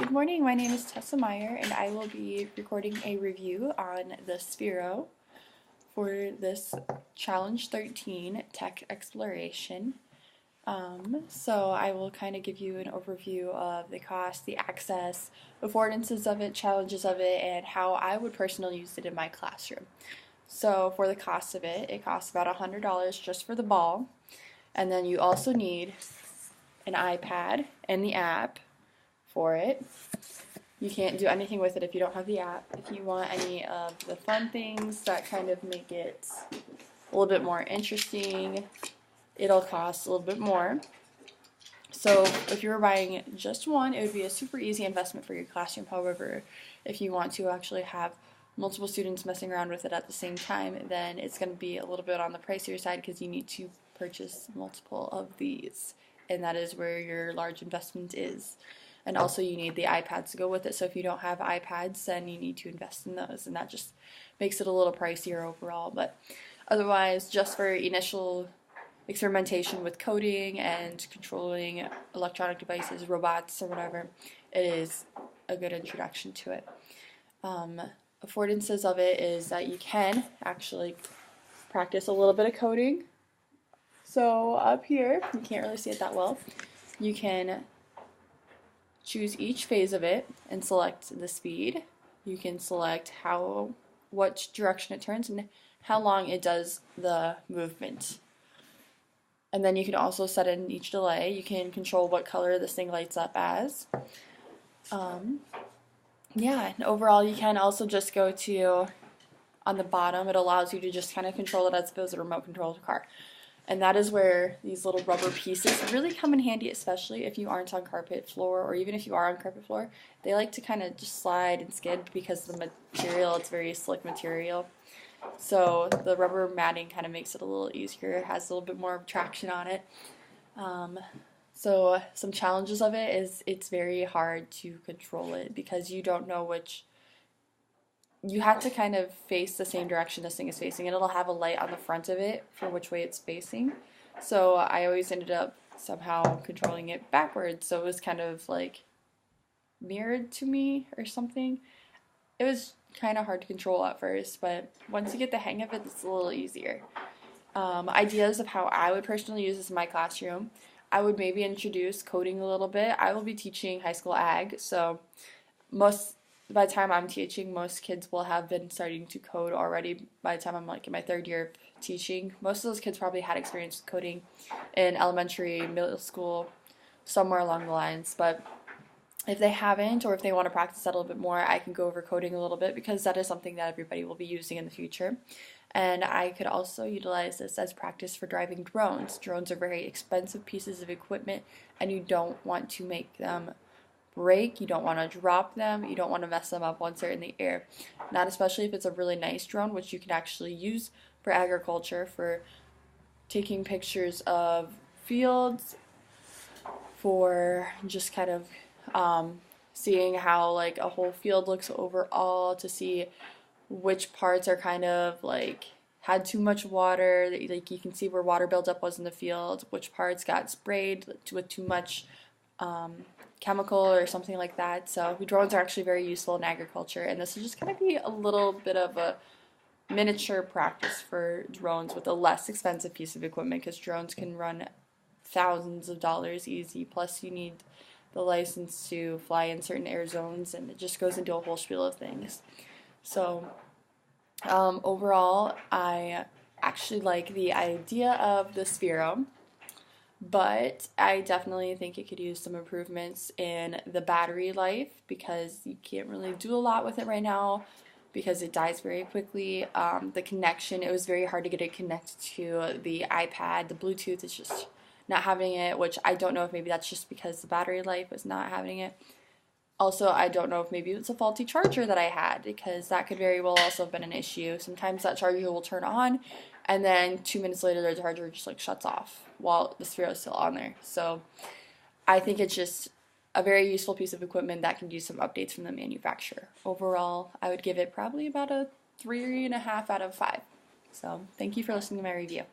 Good morning, my name is Tessa Meyer and I will be recording a review on the Sphero for this Challenge 13 Tech Exploration. So I will kind of give you an overview of the cost, the access, affordances of it, challenges of it, and how I would personally use it in my classroom. So for the cost of it, it costs about $100 just for the ball, and then you also need an iPad and the app for it. You can't do anything with it if you don't have the app. If you want any of the fun things that kind of make it a little bit more interesting, it'll cost a little bit more. So if you were buying just one, it would be a super easy investment for your classroom. However, if you want to actually have multiple students messing around with it at the same time, then it's going to be a little bit on the pricier side because you need to purchase multiple of these, and that is where your large investment is. And also you need the iPads to go with it, so if you don't have iPads, then you need to invest in those, and that just makes it a little pricier overall. But otherwise, just for initial experimentation with coding and controlling electronic devices, robots, or whatever, it is a good introduction to it. Affordances of it is that you can actually practice a little bit of coding. So up here, you can't really see it that well, you can choose each phase of it and select the speed. You can select what direction it turns and how long it does the movement. And then you can also set in each delay. You can control what color this thing lights up as. Yeah, and overall you can also just go to, on the bottom, it allows you to just kind of control it as if it was a remote controlled car. And that is where these little rubber pieces really come in handy, especially if you aren't on carpet floor, or even if you are on carpet floor. They like to kind of just slide and skid because the material, it's very slick material. So the rubber matting kind of makes it a little easier. It has a little bit more traction on it. So some challenges of it is it's very hard to control it because you don't know which. You have to kind of face the same direction this thing is facing, and it'll have a light on the front of it for which way it's facing. So I always ended up somehow controlling it backwards, so it was kind of like mirrored to me or something. It was kind of hard to control at first, but once you get the hang of it, it's a little easier. Ideas of how I would personally use this in my classroom. I would maybe introduce coding a little bit. I will be teaching high school ag, so by the time I'm teaching, most kids will have been starting to code already. By the time I'm like in my third year of teaching, most of those kids probably had experience with coding in elementary, middle school, somewhere along the lines. But if they haven't, or if they want to practice that a little bit more, I can go over coding a little bit because that is something that everybody will be using in the future. And I could also utilize this as practice for driving drones. Drones are very expensive pieces of equipment, and you don't want to make them break, you don't want to drop them, you don't want to mess them up once they're in the air. Not especially if it's a really nice drone, which you can actually use for agriculture, for taking pictures of fields, for just kind of seeing how like a whole field looks overall, to see which parts are kind of like had too much water, like you can see where water buildup was in the field, which parts got sprayed with too much chemical or something like that. So drones are actually very useful in agriculture, and this will just kind of be a little bit of a miniature practice for drones with a less expensive piece of equipment, because drones can run thousands of dollars easy, plus you need the license to fly in certain air zones, and it just goes into a whole spiel of things. So overall, I actually like the idea of the Sphero, but I definitely think it could use some improvements in the battery life, because you can't really do a lot with it right now because it dies very quickly. The connection, it was very hard to get it connected to the iPad. The Bluetooth is just not having it, which I don't know if maybe that's just because the battery life was not having it. Also, I don't know if maybe it's a faulty charger that I had, because that could very well also have been an issue. Sometimes that charger will turn on, and then 2 minutes later the charger just like shuts off while the Sphero is still on there. So I think it's just a very useful piece of equipment that can use some updates from the manufacturer. Overall, I would give it probably about a 3.5 out of 5. So thank you for listening to my review.